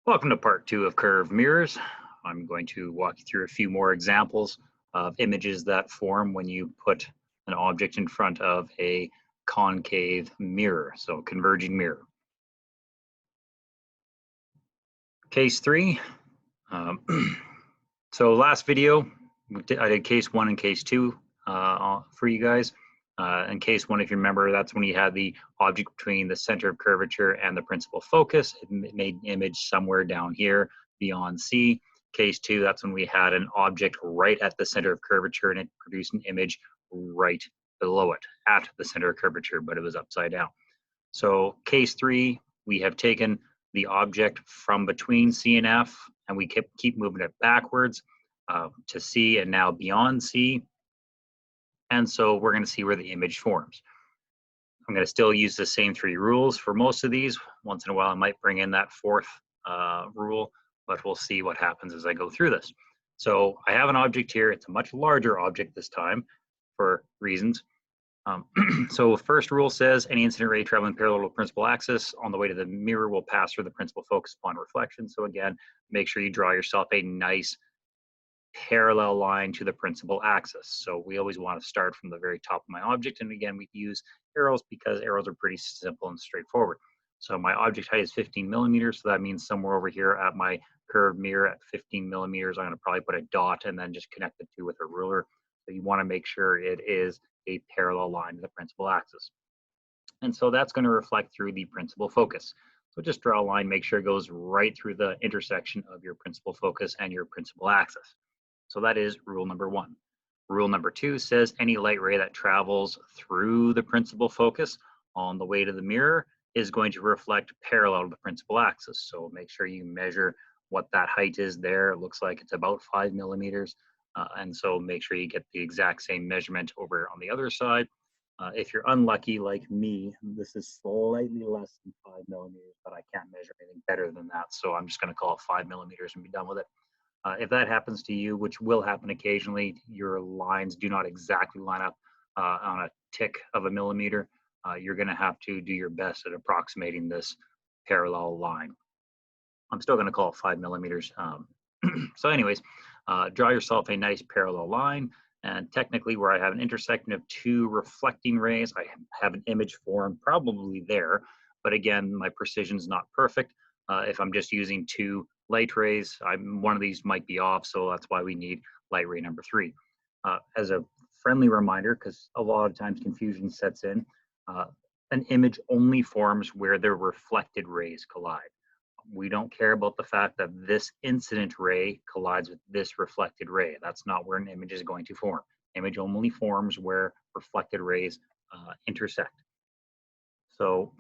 Welcome to part two of curved mirrors. I'm going to walk you through a few more examples of images that form when you put an object in front of a concave mirror, so converging mirror. Case three. Um, so last video, I did case one and case two for you guys. In case one, if you remember, that's when you had the object between the center of curvature and the principal focus. It made an image somewhere down here beyond C. Case two, that's when we had an object right at the center of curvature and it produced an image right below it at the center of curvature, but it was upside down. So case three, we have taken the object from between C and F and we keep moving it backwards to C and now beyond C. And so we're going to see where the image forms. I'm going to still use the same three rules for most of these. Once in a while, I might bring in that fourth rule, but we'll see what happens as I go through this. So I have an object here. It's a much larger object this time for reasons. So first rule says any incident ray traveling parallel to the principal axis on the way to the mirror will pass through the principal focus upon reflection. So again, make sure you draw yourself a nice parallel line to the principal axis. So we always want to start from the very top of my object. And again, we use arrows because arrows are pretty simple and straightforward. So my object height is 15 millimeters. So that means somewhere over here at my curved mirror at 15 millimeters, I'm going to probably put a dot and then just connect the two with a ruler. So you want to make sure it is a parallel line to the principal axis. And so that's going to reflect through the principal focus. So just draw a line, make sure it goes right through the intersection of your principal focus and your principal axis. So that is rule number one. Rule number two says any light ray that travels through the principal focus on the way to the mirror is going to reflect parallel to the principal axis. So make sure you measure what that height is there. It looks like it's about 5 millimeters. And so make sure you get the exact same measurement over on the other side. If you're unlucky like me, this is slightly less than 5 millimeters, but I can't measure anything better than that. So I'm just going to call it 5 millimeters and be done with it. If that happens to you, which will happen occasionally, your lines do not exactly line up on a tick of a millimeter, you're going to have to do your best at approximating this parallel line. I'm still going to call it 5 millimeters. So anyways, draw yourself a nice parallel line. And technically where I have an intersection of two reflecting rays, I have an image formed probably there. But again, my precision is not perfect. If I'm just using two light rays, one of these might be off, so that's why we need light ray number three. As a friendly reminder, because a lot of times confusion sets in, an image only forms where the reflected rays collide. We don't care about the fact that this incident ray collides with this reflected ray. That's not where an image is going to form. Image only forms where reflected rays intersect. So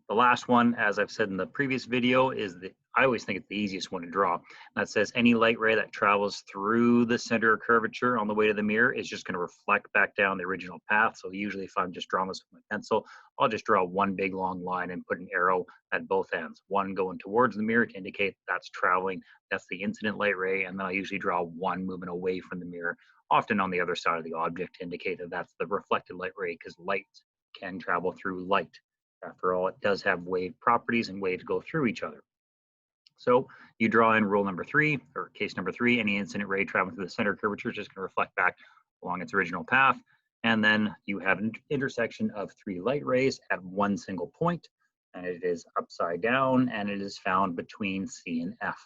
the last one, as I've said in the previous video, is I always think it's the easiest one to draw. That says any light ray that travels through the center of curvature on the way to the mirror is just going to reflect back down the original path. So usually if I'm just drawing this with my pencil, I'll just draw one big long line and put an arrow at both ends. One going towards the mirror to indicate that's traveling. That's the incident light ray. And then I usually draw one moving away from the mirror, often on the other side of the object to indicate that that's the reflected light ray, because light can travel through light. After all, it does have wave properties and waves go through each other. So you draw in rule number three, or case number three, any incident ray traveling through the center of curvature is just going to reflect back along its original path. And then you have an intersection of three light rays at one single point, and it is upside down, and it is found between C and F.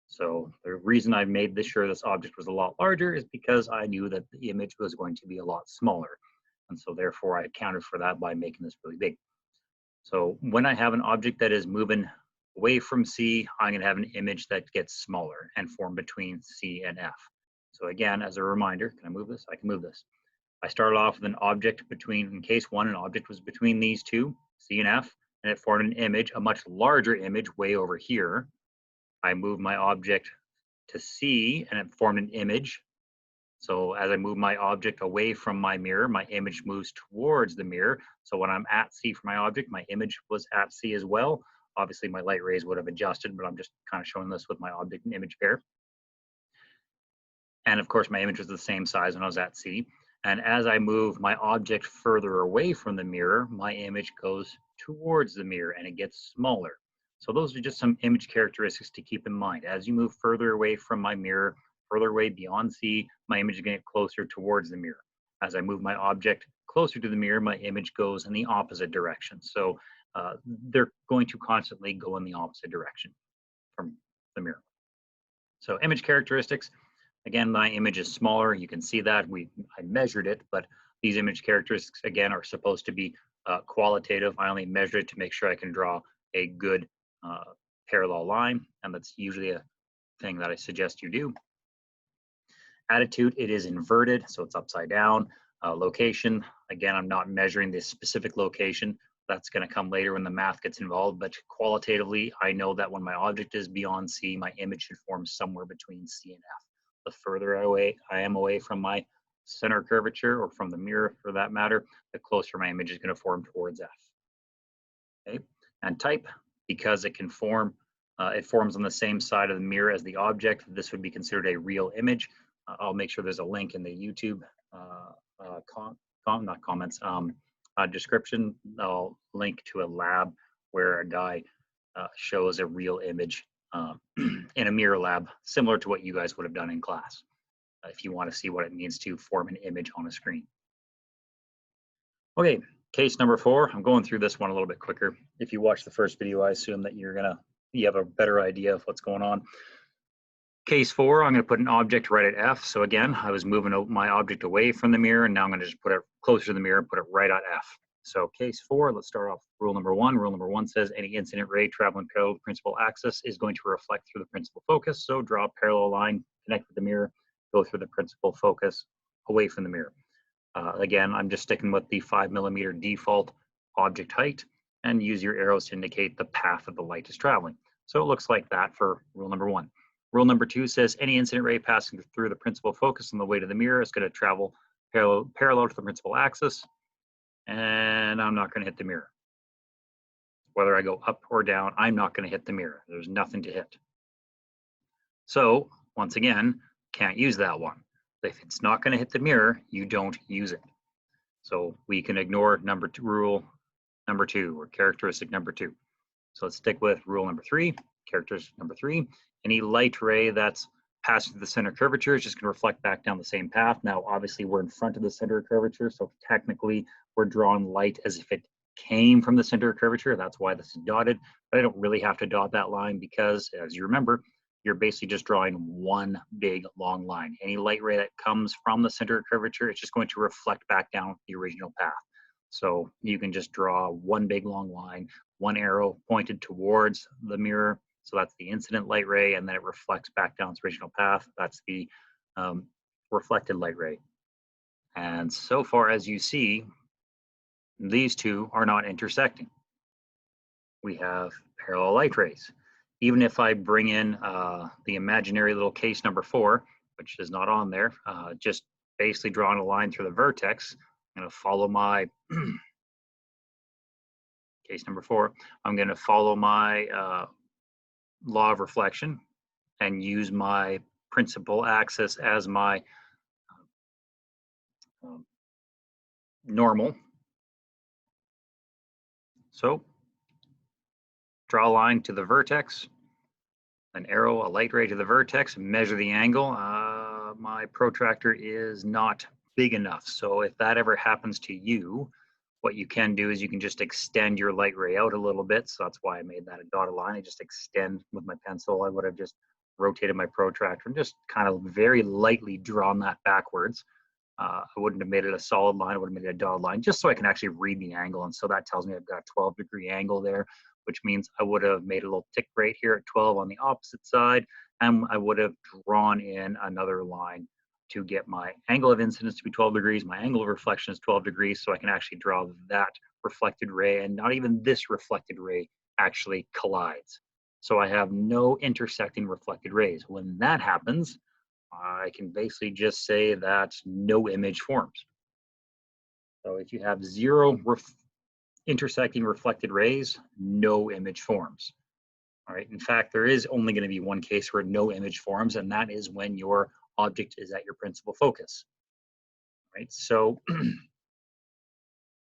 So the reason I made sure this object was a lot larger is because I knew that the image was going to be a lot smaller. And so therefore I accounted for that by making this really big. So when I have an object that is moving away from C, I'm going to have an image that gets smaller and form between C and F. So again, as a reminder, can I move this? I can move this. I started off with an object between, in case one, an object was between these two, C and F, and it formed an image, a much larger image way over here. I moved my object to C and it formed an image. So as I move my object away from my mirror, my image moves towards the mirror. So when I'm at C for my object, my image was at C as well. Obviously my light rays would have adjusted, but I'm just kind of showing this with my object and image pair. And of course my image was the same size when I was at C. And as I move my object further away from the mirror, my image goes towards the mirror and it gets smaller. So those are just some image characteristics to keep in mind. As you move further away from my mirror, further away beyond C, my image is going to get closer towards the mirror. As I move my object closer to the mirror, my image goes in the opposite direction. So they're going to constantly go in the opposite direction from the mirror. So image characteristics, again, my image is smaller. You can see that I measured it, but these image characteristics, again, are supposed to be qualitative. I only measured it to make sure I can draw a good parallel line, and that's usually a thing that I suggest you do. Attitude, it is inverted, so it's upside down. Location, again, I'm not measuring this specific location. That's going to come later when the math gets involved, but qualitatively, I know that when my object is beyond C, my image should form somewhere between C and F. The further away I am away from my center curvature, or from the mirror for that matter, the closer my image is going to form towards F. Okay, and type, because it can form, it forms on the same side of the mirror as the object, this would be considered a real image. I'll make sure there's a link in the YouTube description. I'll link to a lab where a guy shows a real image in a mirror lab, similar to what you guys would have done in class, if you want to see what it means to form an image on a screen. Okay, case number 4. I'm going through this one a little bit quicker. If you watch the first video, I assume that you have a better idea of what's going on. Case 4, I'm going to put an object right at F. So again, I was moving my object away from the mirror, and now I'm going to just put it closer to the mirror and put it right at F. So case 4, let's start off rule number 1. Rule number 1 says any incident ray traveling parallel to the principal axis is going to reflect through the principal focus. So draw a parallel line, connect with the mirror, go through the principal focus away from the mirror. Again, I'm just sticking with the 5mm default object height, and use your arrows to indicate the path that the light is traveling. So it looks like that for rule number 1. Rule number 2 says any incident ray passing through the principal focus on the way to the mirror is going to travel parallel to the principal axis, and I'm not going to hit the mirror. Whether I go up or down, I'm not going to hit the mirror. There's nothing to hit. So once again, can't use that one. If it's not going to hit the mirror, you don't use it. So we can ignore rule number 2, or characteristic number 2. So let's stick with rule number 3, characteristic number 3. Any light ray that's passing through the center curvature is just going to reflect back down the same path. Now, obviously, we're in front of the center curvature, so technically we're drawing light as if it came from the center curvature. That's why this is dotted. But I don't really have to dot that line because, as you remember, you're basically just drawing one big long line. Any light ray that comes from the center curvature, it's just going to reflect back down the original path. So you can just draw one big long line, one arrow pointed towards the mirror. So that's the incident light ray, and then it reflects back down its original path. That's the reflected light ray. And so far as you see, these two are not intersecting. We have parallel light rays. Even if I bring in the imaginary little case number 4, which is not on there, just basically drawing a line through the vertex, I'm going to follow my case number 4. I'm going to follow my law of reflection and use my principal axis as my normal. So draw a line to the vertex, an arrow, a light ray to the vertex, measure the angle. My protractor is not big enough. So if that ever happens to you, what you can do is you can just extend your light ray out a little bit. So that's why I made that a dotted line. I just extend with my pencil. I would have just rotated my protractor and just kind of very lightly drawn that backwards. I wouldn't have made it a solid line. I would have made it a dotted line just so I can actually read the angle. And so that tells me I've got a 12-degree angle there, which means I would have made a little tick right here at 12 on the opposite side. And I would have drawn in another line to get my angle of incidence to be 12 degrees. My angle of reflection is 12 degrees. So I can actually draw that reflected ray, and not even this reflected ray actually collides. So I have no intersecting reflected rays. When that happens, I can basically just say that no image forms. So if you have 0 intersecting reflected rays, no image forms. All right. In fact, there is only going to be one case where no image forms, and that is when your object is at your principal focus. Right. So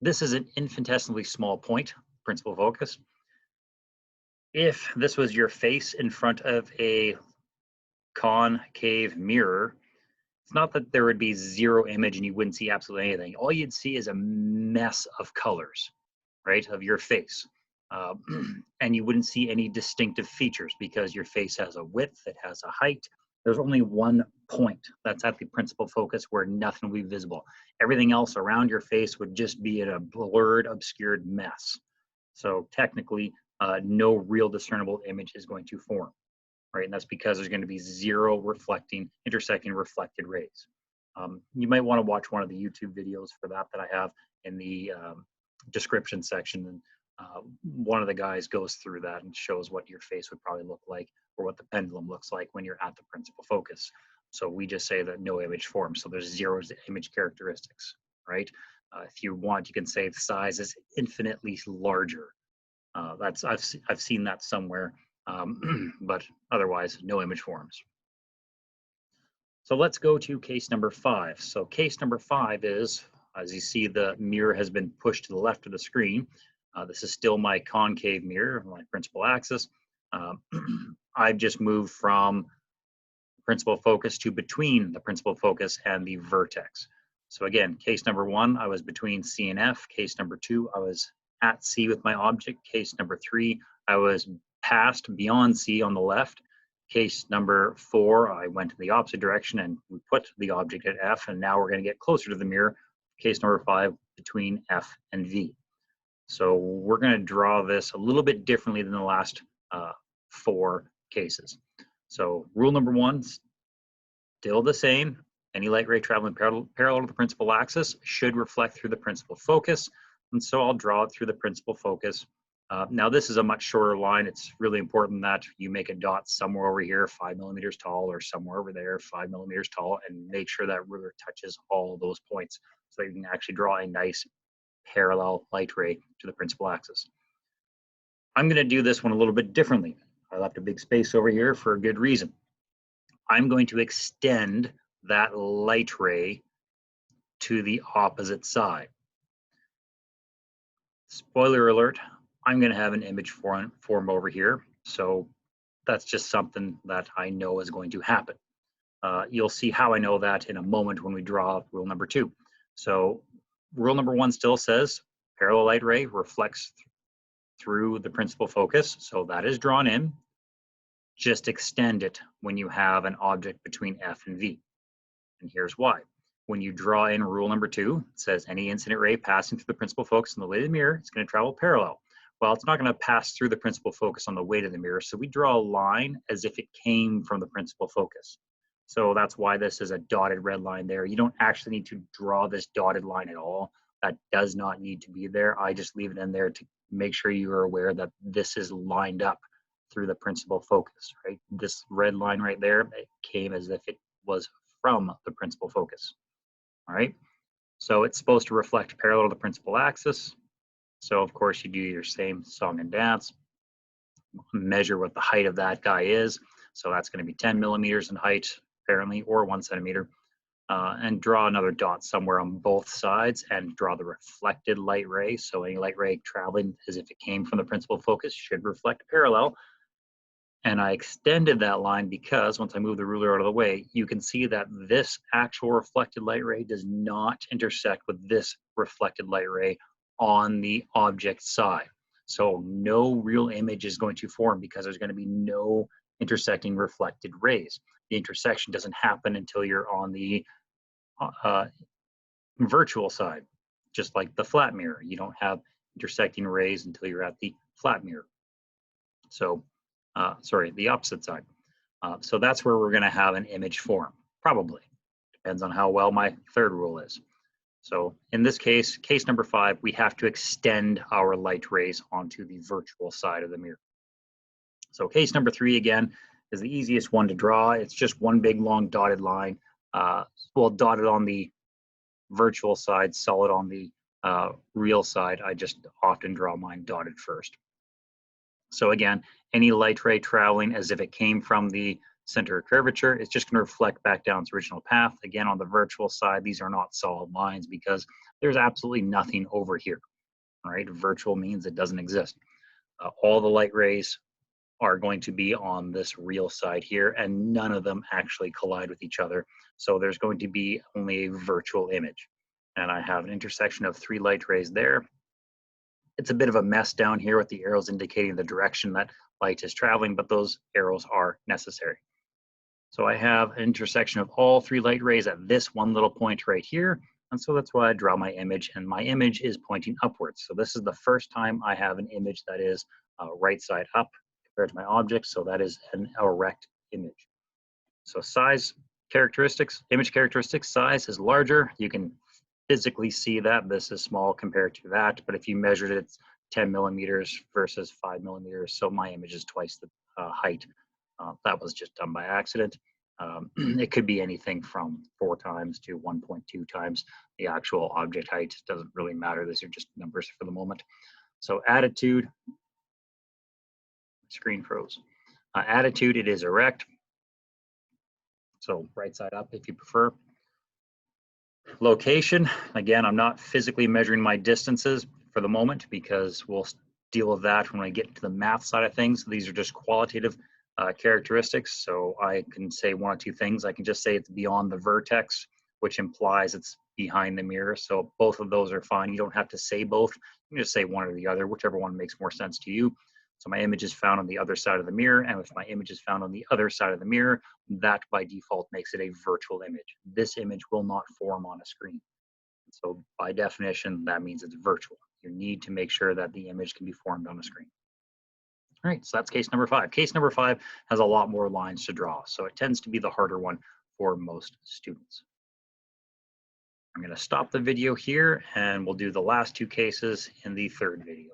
this is an infinitesimally small point, principal focus. If this was your face in front of a concave mirror, it's not that there would be zero image and you wouldn't see absolutely anything. All you'd see is a mess of colors, right, of your face. Uh, and you wouldn't see any distinctive features because your face has a width, it has a height. There's only one point that's at the principal focus where nothing will be visible. Everything else around your face would just be in a blurred, obscured mess. So technically, no real discernible image is going to form, right? And that's because there's going to be zero intersecting reflected rays. You might want to watch one of the YouTube videos for that I have in the description section. And one of the guys goes through that and shows what your face would probably look like or what the pendulum looks like when you're at the principal focus. So we just say that no image forms. So there's zero image characteristics, right? If you want, you can say the size is infinitely larger. I've seen that somewhere, but otherwise no image forms. So let's go to case number 5. So case number 5 is, as you see, the mirror has been pushed to the left of the screen. This is still my concave mirror, my principal axis. I've just moved from principal focus to between the principal focus and the vertex. So again, case number 1, I was between C and F. Case number 2, I was at C with my object. Case number 3, I was past beyond C on the left. Case number 4, I went in the opposite direction and we put the object at F, and now we're going to get closer to the mirror. Case number 5, between F and V. So we're going to draw this a little bit differently than the last 4 cases. So rule number 1, still the same. Any light ray traveling parallel to the principal axis should reflect through the principal focus. And so I'll draw it through the principal focus. Now this is a much shorter line. It's really important that you make a dot somewhere over here, 5 millimeters tall, or somewhere over there, 5 millimeters tall, and make sure that ruler touches all those points so that you can actually draw a nice parallel light ray to the principal axis. I'm going to do this one a little bit differently. I left a big space over here for a good reason. I'm going to extend that light ray to the opposite side. Spoiler alert, I'm going to have an image form over here. So that's just something that I know is going to happen. You'll see how I know that in a moment when we draw rule number 2. So rule number 1 still says parallel light ray reflects through the principal focus. So that is drawn in. Just extend it when you have an object between F and V. And here's why. When you draw in rule number 2, it says any incident ray passing through the principal focus on the way to the mirror is going to travel parallel. Well, it's not going to pass through the principal focus on the way to the mirror, so we draw a line as if it came from the principal focus. So that's why this is a dotted red line there. You don't actually need to draw this dotted line at all. That does not need to be there. I just leave it in there to make sure you are aware that this is lined up through the principal focus, right? This red line right there, it came as if it was from the principal focus, all right? So it's supposed to reflect parallel to the principal axis. So of course you do your same song and dance, measure what the height of that guy is. So that's going to be 10 millimeters in height, apparently, or 1 centimeter. And draw another dot somewhere on both sides and draw the reflected light ray. So any light ray traveling as if it came from the principal focus should reflect parallel. And I extended that line because once I move the ruler out of the way, you can see that this actual reflected light ray does not intersect with this reflected light ray on the object side. So no real image is going to form because there's going to be no intersecting reflected rays. The intersection doesn't happen until you're on the virtual side, just like the flat mirror. You don't have intersecting rays until you're at the flat mirror. So sorry, the opposite side. So that's where we're going to have an image form, probably. Depends on how well my third rule is. So in this case, case number 5, we have to extend our light rays onto the virtual side of the mirror. So case number 3, again, is the easiest one to draw. It's just one big long dotted line, well, dotted on the virtual side, solid on the real side. I just often draw mine dotted first. So again, any light ray traveling as if it came from the center of curvature, it's just going to reflect back down its original path. Again, on the virtual side, these are not solid lines because there's absolutely nothing over here, right? Virtual means it doesn't exist. All the light rays are going to be on this real side here, and none of them actually collide with each other. So there's going to be only a virtual image. And I have an intersection of 3 light rays there. It's a bit of a mess down here with the arrows indicating the direction that light is traveling, but those arrows are necessary. So I have an intersection of all 3 light rays at this one little point right here. And so that's why I draw my image, and my image is pointing upwards. So this is the first time I have an image that is right side up compared to my object. So that is an erect image. So size characteristics, image characteristics, size is larger. You can physically see that this is small compared to that. But if you measured it, it's 10 millimeters versus 5 millimeters. So my image is twice the height. That was just done by accident. It could be anything from 4 times to 1.2 times the actual object height. It doesn't really matter. These are just numbers for the moment. So attitude, screen froze. Attitude, it is erect. So right side up if you prefer. Location, again, I'm not physically measuring my distances for the moment because we'll deal with that when I get to the math side of things. These are just qualitative characteristics. So I can say one or two things. I can just say it's beyond the vertex, which implies it's behind the mirror. So both of those are fine. You don't have to say both. You can just say one or the other, whichever one makes more sense to you. So my image is found on the other side of the mirror, and if my image is found on the other side of the mirror, that by default makes it a virtual image. This image will not form on a screen. So by definition, that means it's virtual. You need to make sure that the image can be formed on a screen. All right, so that's case number 5. Case number 5 has a lot more lines to draw, so it tends to be the harder one for most students. I'm going to stop the video here, and we'll do the last 2 cases in the 3rd video.